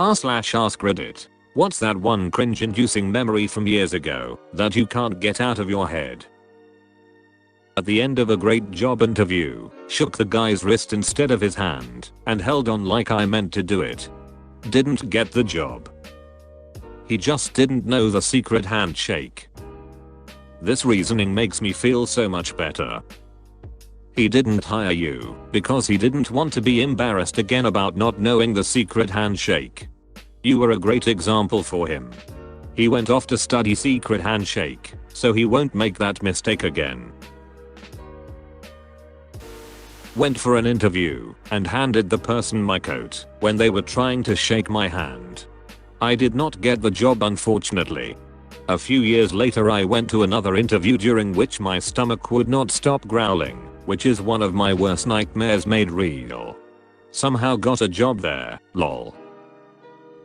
r/AskReddit. What's that one cringe-inducing memory from years ago that you can't get out of your head? At the end of a great job interview, shook the guy's wrist instead of his hand and held on like I meant to do it. Didn't get the job. He just didn't know the secret handshake. This reasoning makes me feel so much better. He didn't hire you because he didn't want to be embarrassed again about not knowing the secret handshake. You were a great example for him. He went off to study secret handshake, so he won't make that mistake again. Went for an interview and handed the person my coat when they were trying to shake my hand. I did not get the job, unfortunately. A few years later I went to another interview during which my stomach would not stop growling, which is one of my worst nightmares made real. Somehow got a job there, lol.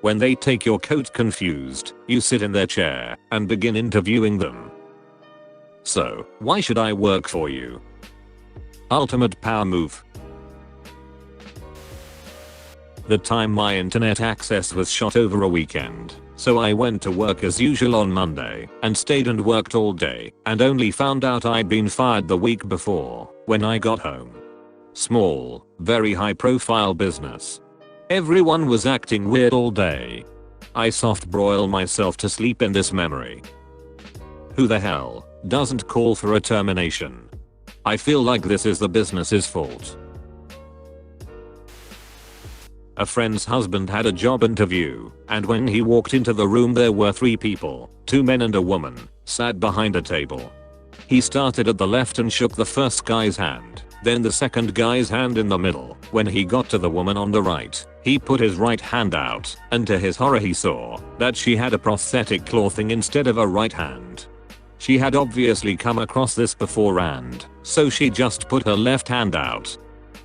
When they take your coat confused, you sit in their chair and begin interviewing them. So, why should I work for you? Ultimate power move. The time my internet access was shot over a weekend, so I went to work as usual on Monday and stayed and worked all day and only found out I'd been fired the week before when I got home. Small, very high profile business. Everyone was acting weird all day. I soft broil myself to sleep in this memory. Who the hell doesn't call for a termination? I feel like this is the business's fault. A friend's husband had a job interview, and when he walked into the room there were 3 people, 2 men and a woman, sat behind a table. He started at the left and shook the first guy's hand, then the second guy's hand in the middle. When he got to the woman on the right, he put his right hand out, and to his horror he saw that she had a prosthetic claw thing instead of a right hand. She had obviously come across this beforehand, so she just put her left hand out.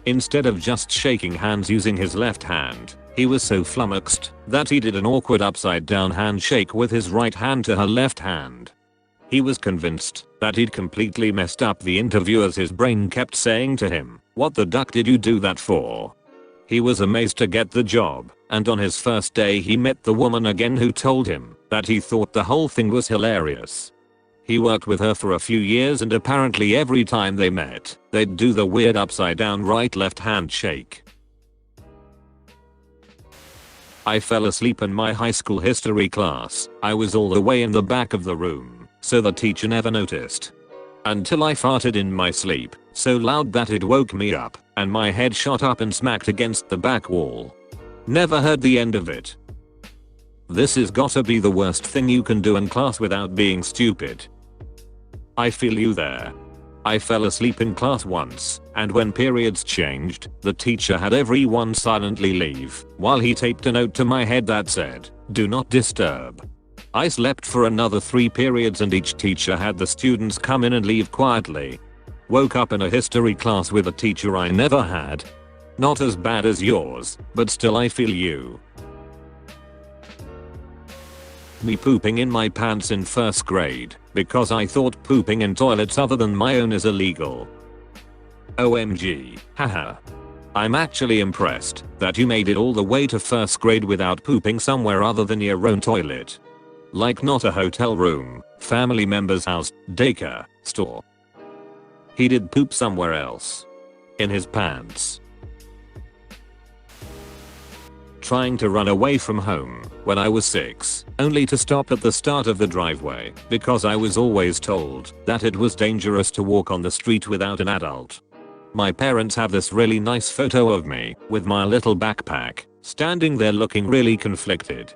Instead of just shaking hands using his left hand, he was so flummoxed that he did an awkward upside down handshake with his right hand to her left hand. He was convinced that he'd completely messed up the interview as his brain kept saying to him, "What the duck did you do that for?" He was amazed to get the job, and on his first day he met the woman again who told him that he thought the whole thing was hilarious. He worked with her for a few years and apparently every time they met, they'd do the weird upside down right left hand shake. I fell asleep in my high school history class. I was all the way in the back of the room, so the teacher never noticed. Until I farted in my sleep, so loud that it woke me up, and my head shot up and smacked against the back wall. Never heard the end of it. This is gotta be the worst thing you can do in class without being stupid. I feel you there. I fell asleep in class once, and when periods changed, the teacher had everyone silently leave while he taped a note to my head that said, "Do not disturb." I slept for another 3 periods and each teacher had the students come in and leave quietly. Woke up in a history class with a teacher I never had. Not as bad as yours, but still I feel you. Me pooping in my pants in 1st grade because I thought pooping in toilets other than my own is illegal. OMG, haha. I'm actually impressed that you made it all the way to 1st grade without pooping somewhere other than your own toilet. Like not a hotel room, family member's house, daycare, store. He did poop somewhere else. In his pants. Trying to run away from home when I was 6, only to stop at the start of the driveway because I was always told that it was dangerous to walk on the street without an adult. My parents have this really nice photo of me with my little backpack, standing there looking really conflicted.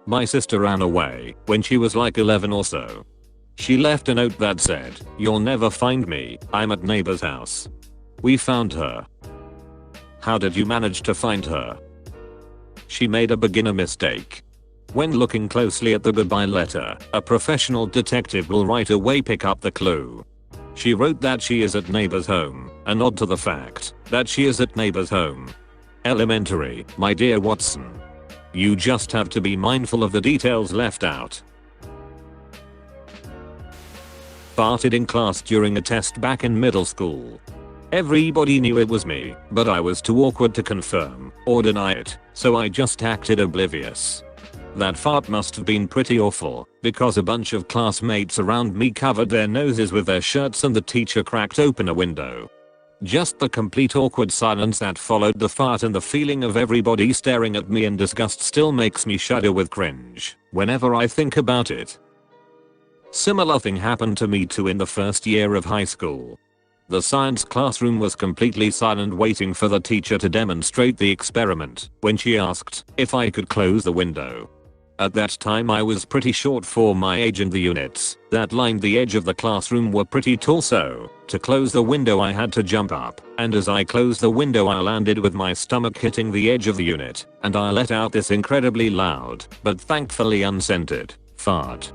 My sister ran away when she was like 11 or so. She left a note that said, "You'll never find me, I'm at neighbor's house." We found her. How did you manage to find her? She made a beginner mistake. When looking closely at the goodbye letter, a professional detective will right away pick up the clue. She wrote that she is at neighbor's home, a nod to the fact that she is at neighbor's home. Elementary, my dear Watson. You just have to be mindful of the details left out. Farted in class during a test back in middle school. Everybody knew it was me, but I was too awkward to confirm or deny it, so I just acted oblivious. That fart must have been pretty awful, because a bunch of classmates around me covered their noses with their shirts and the teacher cracked open a window. Just the complete awkward silence that followed the fart and the feeling of everybody staring at me in disgust still makes me shudder with cringe whenever I think about it. Similar thing happened to me too in the first year of high school. The science classroom was completely silent waiting for the teacher to demonstrate the experiment when she asked if I could close the window. At that time I was pretty short for my age and the units that lined the edge of the classroom were pretty tall, so to close the window I had to jump up, and as I closed the window I landed with my stomach hitting the edge of the unit, and I let out this incredibly loud, but thankfully unscented, fart.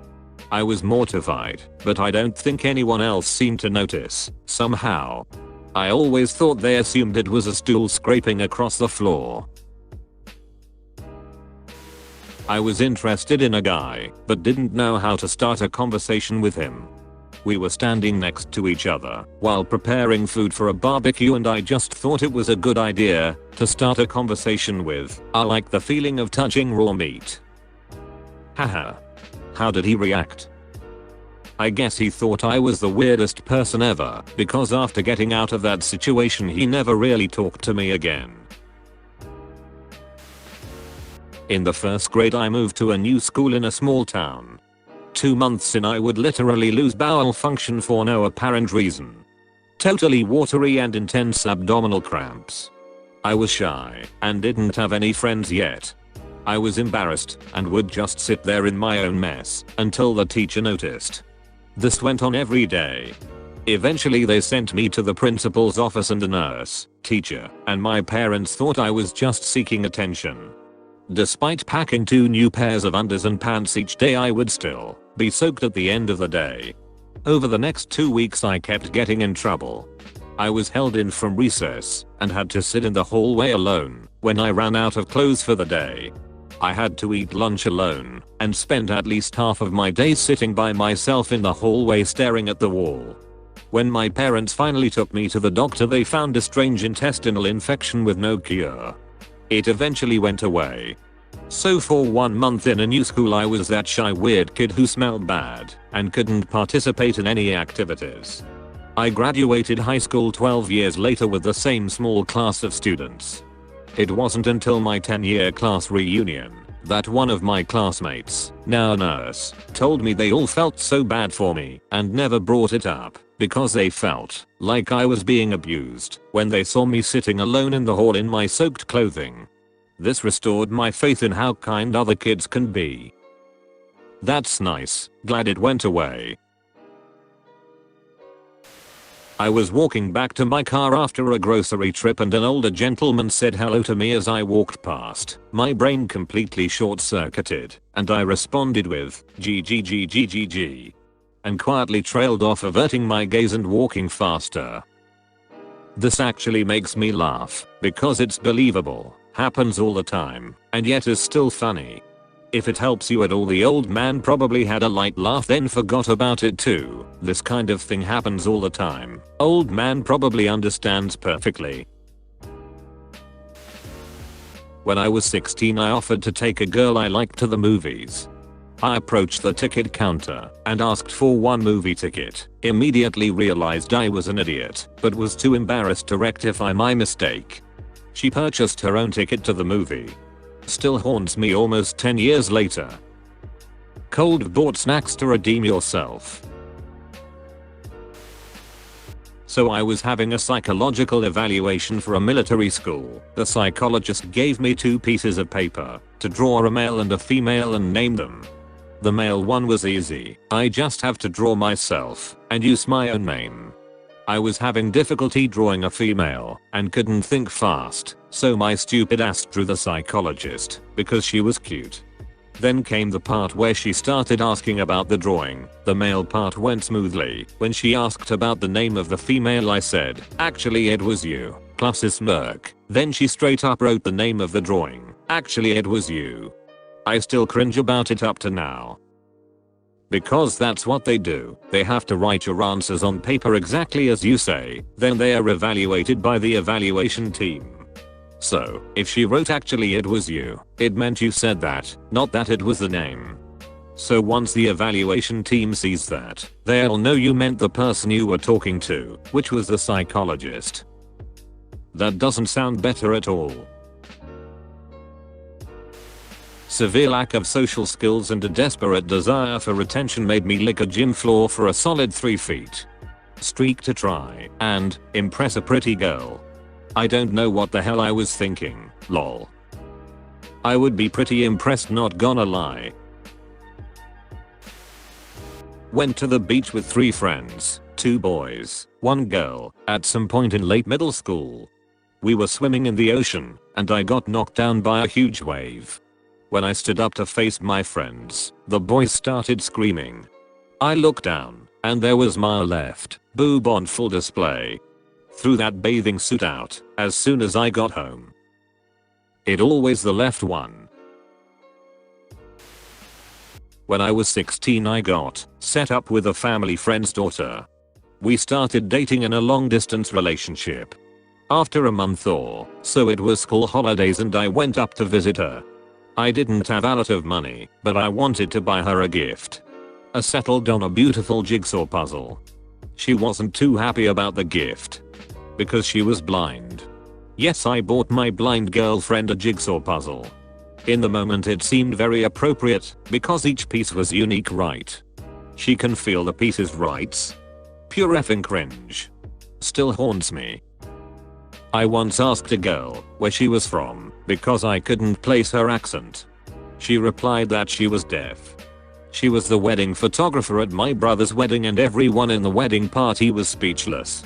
I was mortified, but I don't think anyone else seemed to notice, somehow. I always thought they assumed it was a stool scraping across the floor. I was interested in a guy, but didn't know how to start a conversation with him. We were standing next to each other while preparing food for a barbecue, and I just thought it was a good idea to start a conversation with, "I like the feeling of touching raw meat." Haha. How did he react? I guess he thought I was the weirdest person ever, because after getting out of that situation he never really talked to me again. In the first grade I moved to a new school in a small town. 2 months in I would literally lose bowel function for no apparent reason. Totally watery and intense abdominal cramps. I was shy and didn't have any friends yet. I was embarrassed and would just sit there in my own mess until the teacher noticed. This went on every day. Eventually they sent me to the principal's office, and the nurse, teacher, and my parents thought I was just seeking attention. Despite packing 2 new pairs of unders and pants each day, I would still be soaked at the end of the day. Over the next 2 weeks I kept getting in trouble. I was held in from recess and had to sit in the hallway alone when I ran out of clothes for the day. I had to eat lunch alone and spent at least half of my day sitting by myself in the hallway staring at the wall. When my parents finally took me to the doctor, they found a strange intestinal infection with no cure. It eventually went away. So for 1 month in a new school I was that shy weird kid who smelled bad and couldn't participate in any activities. I graduated high school 12 years later with the same small class of students. It wasn't until my 10-year class reunion that one of my classmates, now a nurse, told me they all felt so bad for me and never brought it up because they felt like I was being abused when they saw me sitting alone in the hall in my soaked clothing. This restored my faith in how kind other kids can be. That's nice, glad it went away. I was walking back to my car after a grocery trip and an older gentleman said hello to me as I walked past. My brain completely short-circuited and I responded with GGGGGG and quietly trailed off, averting my gaze and walking faster. This actually makes me laugh because it's believable, happens all the time, and yet is still funny. If it helps you at all, the old man probably had a light laugh then forgot about it too. This kind of thing happens all the time. Old man probably understands perfectly. When I was 16 I offered to take a girl I liked to the movies. I approached the ticket counter and asked for 1 movie ticket, immediately realized I was an idiot, but was too embarrassed to rectify my mistake. She purchased her own ticket to the movie. Still haunts me almost 10 years later. Cold bought snacks to redeem yourself. So I was having a psychological evaluation for a military school. The psychologist gave me 2 pieces of paper to draw a male and a female and name them. The male one was easy. I just have to draw myself and use my own name. I was having difficulty drawing a female and couldn't think fast, so my stupid ass drew the psychologist because she was cute. Then came the part where she started asking about the drawing. The male part went smoothly. When she asked about the name of the female I said, "Actually it was you," plus a smirk. Then she straight up wrote the name of the drawing. "Actually it was you." I still cringe about it up to now. Because that's what they do. They have to write your answers on paper exactly as you say, then they are evaluated by the evaluation team. So, if she wrote actually it was you, it meant you said that, not that it was the name. So once the evaluation team sees that, they'll know you meant the person you were talking to, which was the psychologist. That doesn't sound better at all. Severe lack of social skills and a desperate desire for attention made me lick a gym floor for a solid 3 feet. Streak to try and impress a pretty girl. I don't know what the hell I was thinking, lol. I would be pretty impressed, not gonna lie. Went to the beach with 3 friends, 2 boys, 1 girl, at some point in late middle school. We were swimming in the ocean, and I got knocked down by a huge wave. When I stood up to face my friends, the boys started screaming. I looked down, and there was my left boob on full display. Threw that bathing suit out as soon as I got home. It always the left one. When I was 16 I got set up with a family friend's daughter. We started dating in a long distance relationship. After a month or so it was school holidays and I went up to visit her. I didn't have a lot of money, but I wanted to buy her a gift. I settled on a beautiful jigsaw puzzle. She wasn't too happy about the gift. Because she was blind. Yes, I bought my blind girlfriend a jigsaw puzzle. In the moment it seemed very appropriate, because each piece was unique, right? She can feel the pieces, right? Pure effing cringe. Still haunts me. I once asked a girl where she was from, because I couldn't place her accent. She replied that she was deaf. She was the wedding photographer at my brother's wedding and everyone in the wedding party was speechless.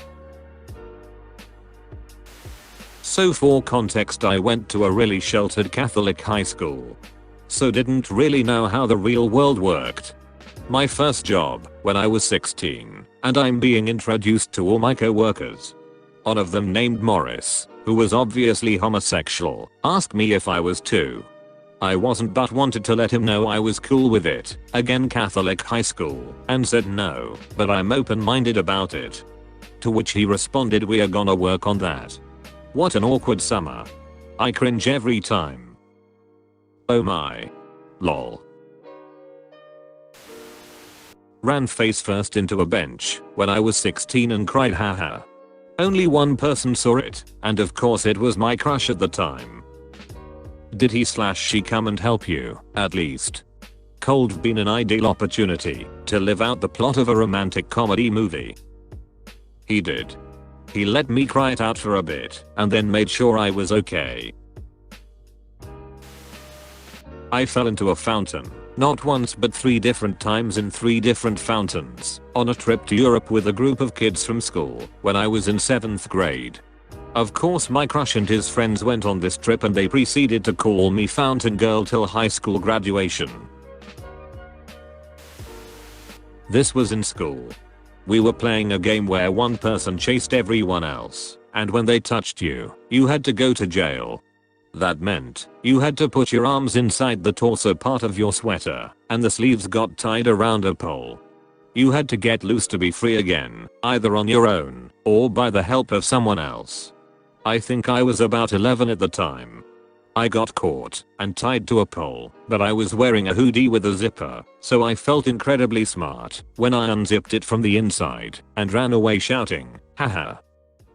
So for context, I went to a really sheltered Catholic high school. So didn't really know how the real world worked. My first job, when I was 16, and I'm being introduced to all my co-workers. One of them, named Morris, who was obviously homosexual, asked me if I was too. I wasn't, but wanted to let him know I was cool with it, again Catholic high school, and said no, but I'm open-minded about it. To which he responded, we are gonna work on that. What an awkward summer. I cringe every time. Oh my. Lol. Ran face first into a bench when I was 16 and cried haha. Only one person saw it, and of course it was my crush at the time. Did he/she come and help you, at least? Cold been an ideal opportunity to live out the plot of a romantic comedy movie. He did. He let me cry it out for a bit, and then made sure I was okay. I fell into a fountain, not once but 3 different times in 3 different fountains, on a trip to Europe with a group of kids from school, when I was in 7th grade. Of course my crush and his friends went on this trip and they proceeded to call me Fountain Girl till high school graduation. This was in school. We were playing a game where one person chased everyone else, and when they touched you, you had to go to jail. That meant you had to put your arms inside the torso part of your sweater, and the sleeves got tied around a pole. You had to get loose to be free again, either on your own, or by the help of someone else. I think I was about 11 at the time. I got caught and tied to a pole, but I was wearing a hoodie with a zipper, so I felt incredibly smart when I unzipped it from the inside and ran away shouting, haha.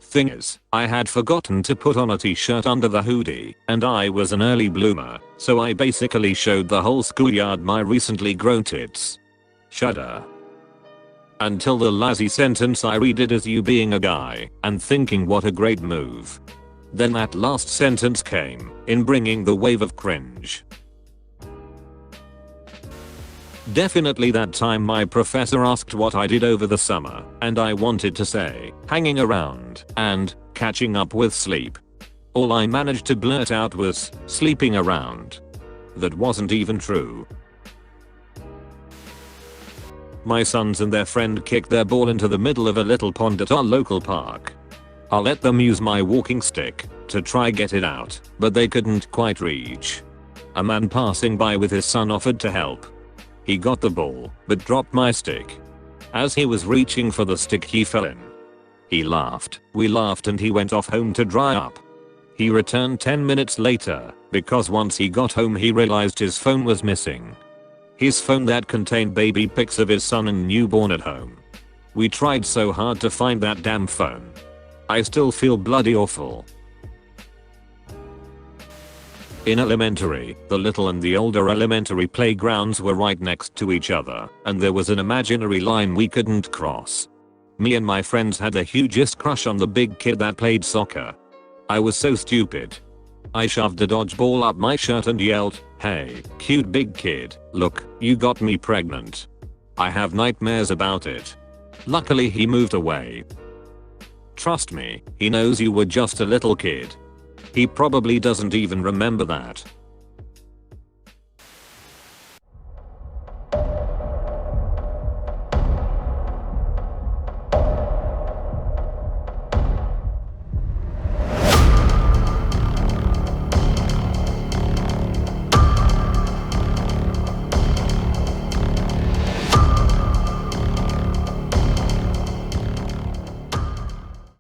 Thing is, I had forgotten to put on a t-shirt under the hoodie, and I was an early bloomer, so I basically showed the whole schoolyard my recently grown tits. Shudder. Until the lazy sentence I read it as you being a guy and thinking what a great move. Then that last sentence came in, bringing the wave of cringe. Definitely that time my professor asked what I did over the summer, and I wanted to say, hanging around and catching up with sleep. All I managed to blurt out was, sleeping around. That wasn't even true. My sons and their friend kicked their ball into the middle of a little pond at our local park. I let them use my walking stick to try get it out, but they couldn't quite reach. A man passing by with his son offered to help. He got the ball, but dropped my stick. As he was reaching for the stick he fell in. He laughed, we laughed, and he went off home to dry up. He returned 10 minutes later, because once he got home he realized his phone was missing. His phone that contained baby pics of his son and newborn at home. We tried so hard to find that damn phone. I still feel bloody awful. In elementary, the little and the older elementary playgrounds were right next to each other, and there was an imaginary line we couldn't cross. Me and my friends had the hugest crush on the big kid that played soccer. I was so stupid. I shoved a dodgeball up my shirt and yelled, "Hey, cute big kid, look, you got me pregnant." I have nightmares about it. Luckily he moved away. Trust me, he knows you were just a little kid. He probably doesn't even remember that.